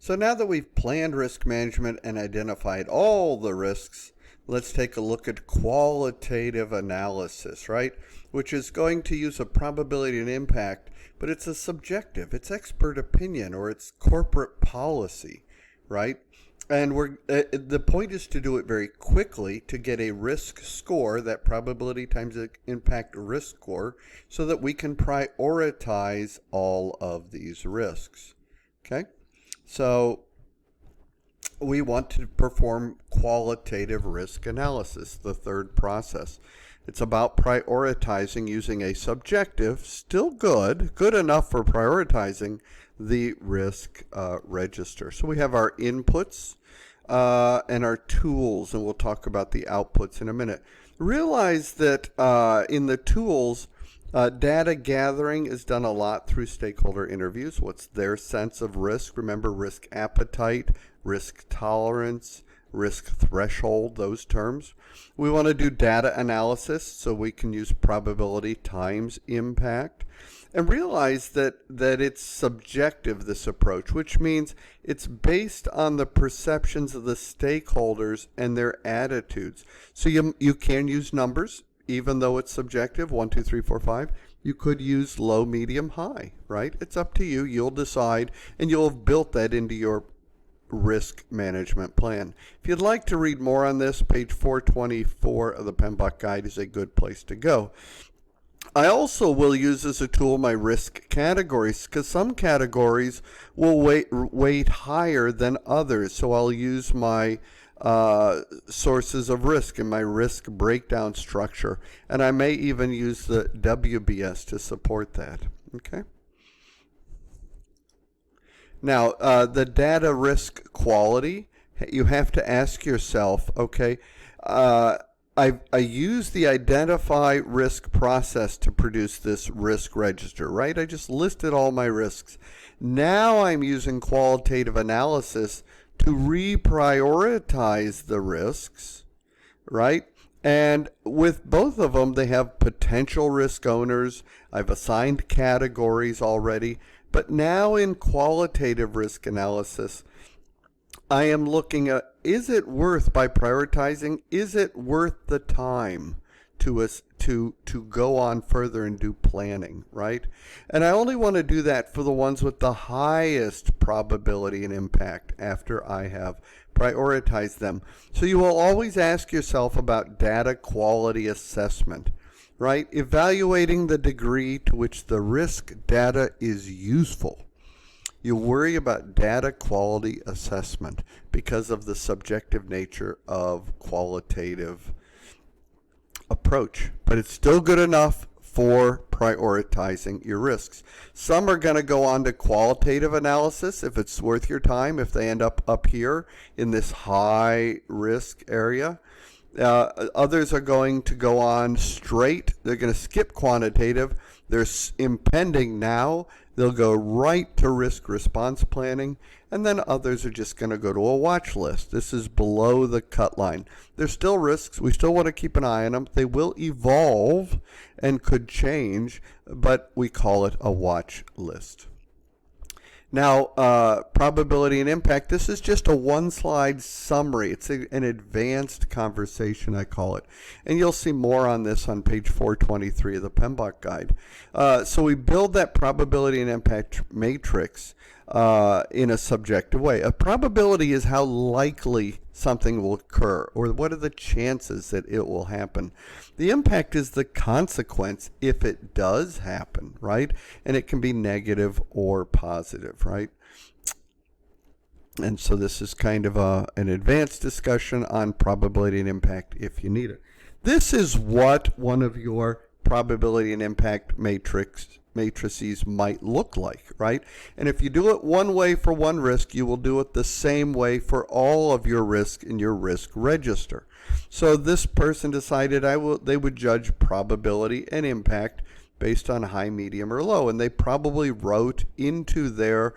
So now that we've planned risk management and identified all the risks, let's take a look at qualitative analysis, right? Which is going to use a probability and impact, but it's a subjective, it's expert opinion, or it's corporate policy, right? And the point is to do it very quickly to get a risk score, that probability times impact risk score, so that we can prioritize all of these risks. Okay? So we want to perform qualitative risk analysis, the third process. It's about prioritizing using a subjective, still good enough for prioritizing the risk register. So we have our inputs and our tools, and we'll talk about the outputs in a minute. Realize that in the tools, data gathering is done a lot through stakeholder interviews. What's their sense of risk? Remember, risk appetite, risk tolerance, risk threshold, those terms. We want to do data analysis, so we can use probability times impact. And realize that it's subjective, this approach, which means it's based on the perceptions of the stakeholders and their attitudes. So you can use numbers, even though it's subjective, 1, 2, 3, 4, 5. You could use low, medium, high, right? It's up to you. You'll decide, and you'll have built that into your risk management plan. If you'd like to read more on this, page 424 of the PMBOK guide is a good place to go. I also will use as a tool my risk categories, because some categories will weight higher than others. So I'll use my sources of risk in my risk breakdown structure, and I may even use the WBS to support that. Okay. Now, the data risk quality, you have to ask yourself, okay, I use the identify risk process to produce this risk register, right? I just listed all my risks. Now I'm using qualitative analysis to reprioritize the risks, right? And with both of them, they have potential risk owners. I've assigned categories already. But now in qualitative risk analysis, I am looking at, is it worth, by prioritizing, is it worth the time to go on further and do planning, right? And I only want to do that for the ones with the highest probability and impact after I have prioritized them. So you will always ask yourself about data quality assessment, right? Evaluating the degree to which the risk data is useful. You worry about data quality assessment because of the subjective nature of qualitative approach, but it's still good enough for prioritizing your risks. Some are going to go on to qualitative analysis if it's worth your time, if they end up here in this high risk area. Others are going to go on straight. They're going to skip quantitative. They're impending now. They'll go right to risk response planning, and then others are just going to go to a watch list. This is below the cut line. There's still risks. We still want to keep an eye on them. They will evolve and could change, but we call it a watch list. Now, probability and impact, this is just a one-slide summary. It's an advanced conversation, I call it. And you'll see more on this on page 423 of the PMBOK guide. So we build that probability and impact matrix in a subjective way. A probability is how likely something will occur, or what are the chances that it will happen. The impact is the consequence if it does happen, right? And it can be negative or positive, right? And so this is kind of an advanced discussion on probability and impact if you need it. This is what one of your probability and impact matrices might look like, right? And if you do it one way for one risk, you will do it the same way for all of your risk in your risk register. So this person decided they would judge probability and impact based on high, medium, or low, and they probably wrote into their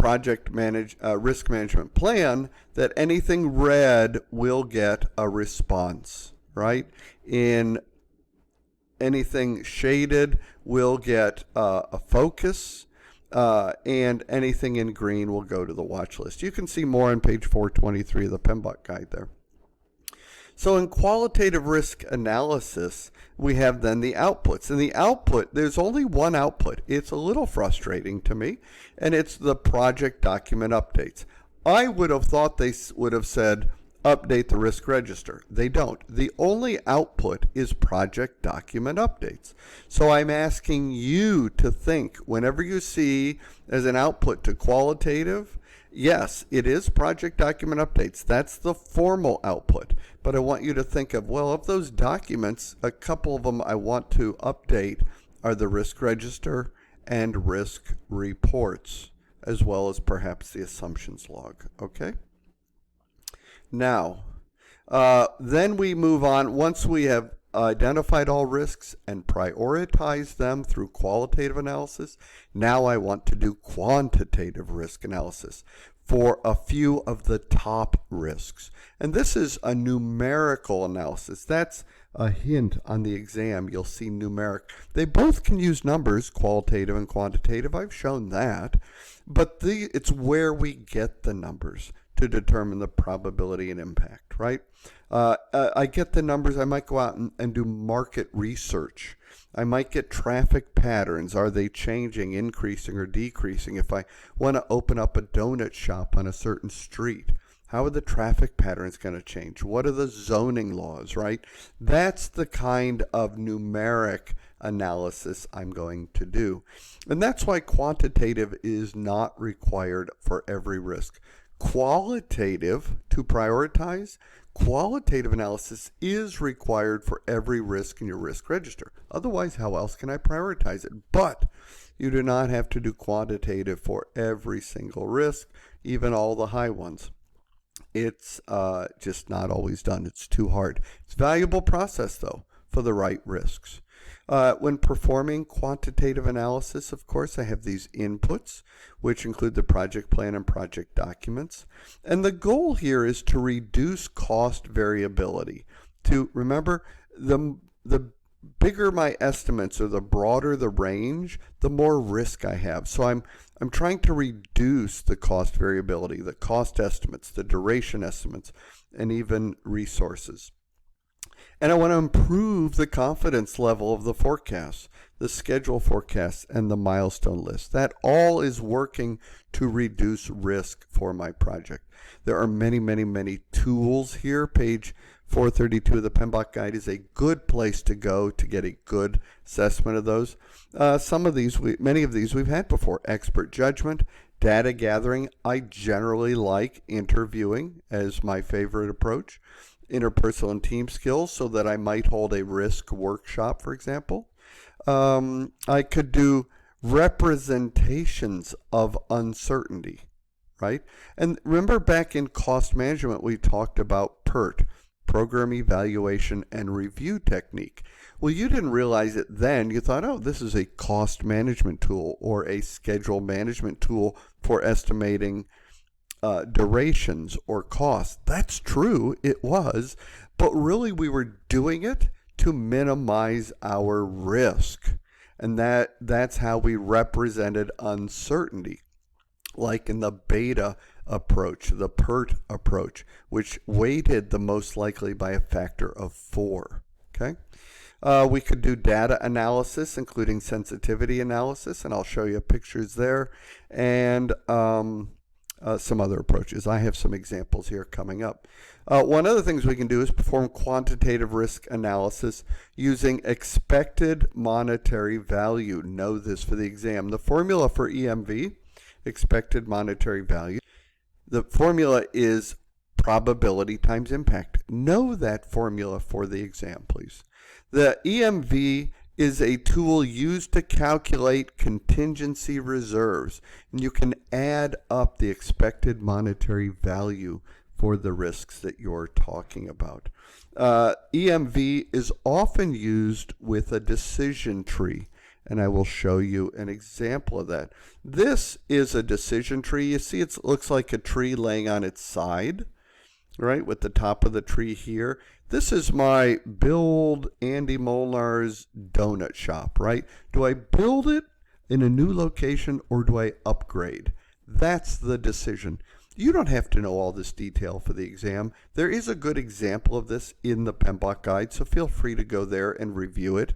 risk management plan that anything red will get a response, right? In anything shaded will get a focus, and anything in green will go to the watch list. You can see more on page 423 of the PMBOK guide there. So in qualitative risk analysis, we have then the outputs. And the output, there's only one output. It's a little frustrating to me, and it's the project document updates. I would have thought they would have said, update the risk register. They don't. The only output is project document updates. So I'm asking you to think, whenever you see as an output to qualitative, yes, it is project document updates. That's the formal output. But I want you to think of, well, of those documents, a couple of them I want to update are the risk register and risk reports, as well as perhaps the assumptions log. Okay? Now, then we move on. Once we have identified all risks and prioritized them through qualitative analysis, now I want to do quantitative risk analysis for a few of the top risks. And this is a numerical analysis. That's a hint on the exam. You'll see numeric. They both can use numbers, qualitative and quantitative. I've shown that. But it's where we get the numbers to determine the probability and impact, right? I get the numbers. I might go out and do market research. I might get traffic patterns. Are they changing, increasing, or decreasing? If I want to open up a donut shop on a certain street, how are the traffic patterns going to change? What are the zoning laws, right? That's the kind of numeric analysis I'm going to do. And that's why quantitative is not required for every risk. Qualitative, to prioritize, qualitative analysis is required for every risk in your risk register. Otherwise, how else can I prioritize it? But you do not have to do quantitative for every single risk, even all the high ones. It's just not always done. It's too hard. It's a valuable process, though, for the right risks. When performing quantitative analysis, of course, I have these inputs, which include the project plan and project documents. And the goal here is to reduce cost variability. To remember, the bigger my estimates or the broader the range, the more risk I have. So I'm trying to reduce the cost variability, the cost estimates, the duration estimates, and even resources. And I want to improve the confidence level of the forecasts, the schedule forecasts, and the milestone list. That all is working to reduce risk for my project. There are many, many, many tools here. Page 432 of the PMBOK guide is a good place to go to get a good assessment of those. Many of these we've had before. Expert judgment, data gathering. I generally like interviewing as my favorite approach. Interpersonal and team skills, so that I might hold a risk workshop, for example. I could do representations of uncertainty, right? And remember, back in cost management, we talked about PERT, program evaluation and review technique. Well, you didn't realize it then. You thought, oh, this is a cost management tool or a schedule management tool for estimating durations or costs. That's true, it was, but really we were doing it to minimize our risk. And that's how we represented uncertainty, like in the beta approach, the PERT approach, which weighted the most likely by a factor of 4. Okay? We could do data analysis, including sensitivity analysis, and I'll show you pictures there, and some other approaches. I have some examples here coming up. One of the things we can do is perform quantitative risk analysis using expected monetary value. Know this for the exam. The formula for EMV, expected monetary value, the formula is probability times impact. Know that formula for the exam, please. The EMV is a tool used to calculate contingency reserves, and you can add up the expected monetary value for the risks that you're talking about. EMV is often used with a decision tree, and I will show you an example of that. This is a decision tree. You see, it looks like a tree laying on its side, right, with the top of the tree here. This is my build Andy Molnar's donut shop, right? Do I build it in a new location or do I upgrade? That's the decision. You don't have to know all this detail for the exam. There is a good example of this in the PMBOK guide, so feel free to go there and review it.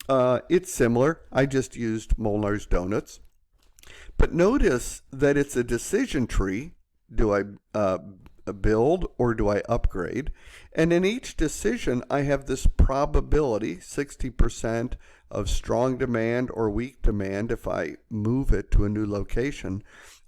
It's similar. I just used Molnar's donuts. But notice that it's a decision tree. Do I build or do I upgrade? And in each decision, I have this probability, 60% of strong demand or weak demand if I move it to a new location,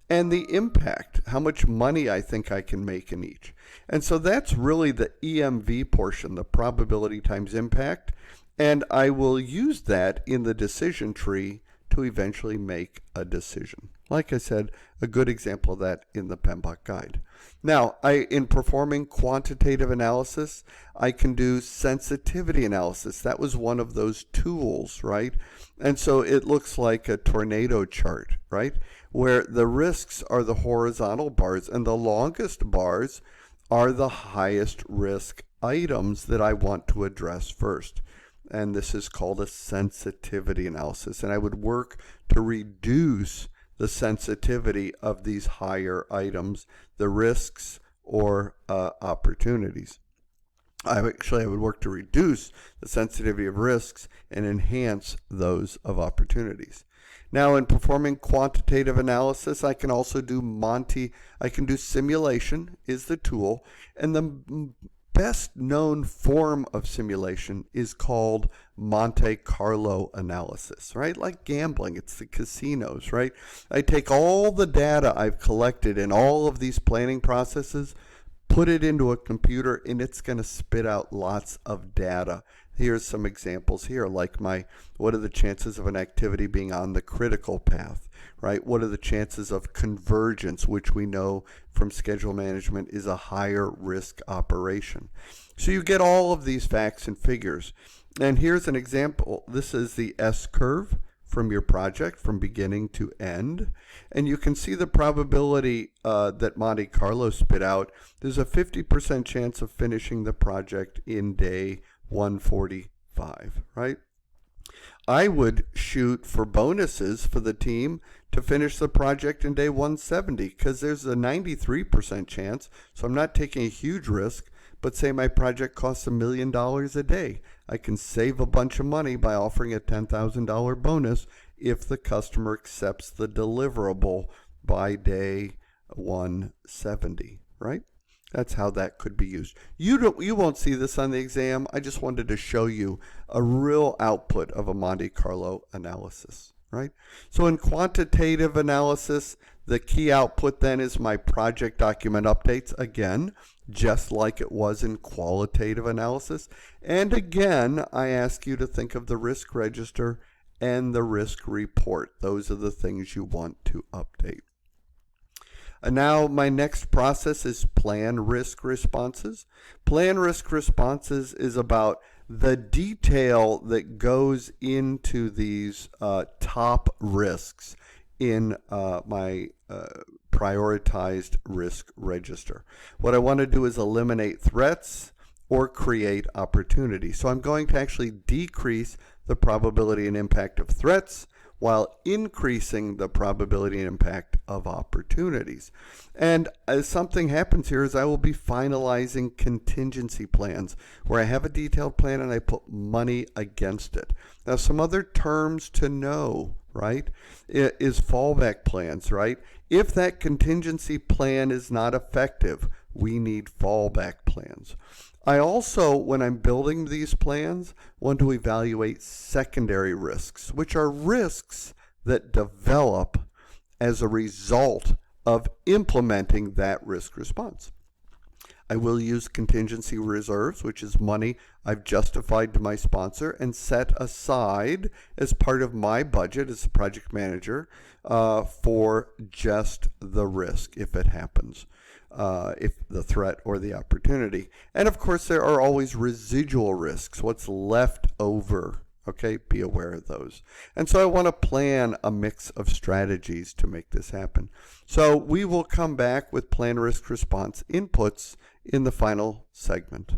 and the impact, how much money I think I can make in each. And so that's really the EMV portion, the probability times impact, and I will use that in the decision tree to eventually make a decision. Like I said, a good example of that in the PMBOK guide. Now, in performing quantitative analysis, I can do sensitivity analysis. That was one of those tools, right? And so it looks like a tornado chart, right? Where the risks are the horizontal bars and the longest bars are the highest risk items that I want to address first. And this is called a sensitivity analysis. And I would work to reduce the sensitivity of these higher items, the risks or opportunities. I would work to reduce the sensitivity of risks and enhance those of opportunities. Now, in performing quantitative analysis, I can also do I can do simulation is the tool, and the best known form of simulation is called Monte Carlo analysis, right? Like gambling, it's the casinos, right? I take all the data I've collected in all of these planning processes, put it into a computer, and it's going to spit out lots of data. Here's some examples here, like what are the chances of an activity being on the critical path, right? What are the chances of convergence, which we know from schedule management is a higher risk operation. So you get all of these facts and figures. And here's an example. This is the S-curve from your project from beginning to end. And you can see the probability that Monte Carlo spit out. There's a 50% chance of finishing the project in day 145, right? I would shoot for bonuses for the team to finish the project in day 170 because there's a 93% chance, so I'm not taking a huge risk, but say my project costs $1 million a day. I can save a bunch of money by offering a $10,000 bonus if the customer accepts the deliverable by day 170, right? That's how that could be used. You won't see this on the exam. I just wanted to show you a real output of a Monte Carlo analysis, right? So in quantitative analysis, the key output then is my project document updates, again, just like it was in qualitative analysis. And again, I ask you to think of the risk register and the risk report. Those are the things you want to update. And now my next process is plan risk responses. Plan risk responses is about the detail that goes into these top risks in my prioritized risk register. What I want to do is eliminate threats or create opportunities. So I'm going to actually decrease the probability and impact of threats while increasing the probability and impact of opportunities. And as something happens here is I will be finalizing contingency plans where I have a detailed plan and I put money against it. Now, some other terms to know, right, is fallback plans, right? If that contingency plan is not effective, we need fallback plans. I also, when I'm building these plans, want to evaluate secondary risks, which are risks that develop as a result of implementing that risk response. I will use contingency reserves, which is money I've justified to my sponsor and set aside as part of my budget as a project manager for just the risk if it happens. If the threat or the opportunity. And of course, there are always residual risks, what's left over. Okay, be aware of those. And so I want to plan a mix of strategies to make this happen. So we will come back with plan risk response inputs in the final segment.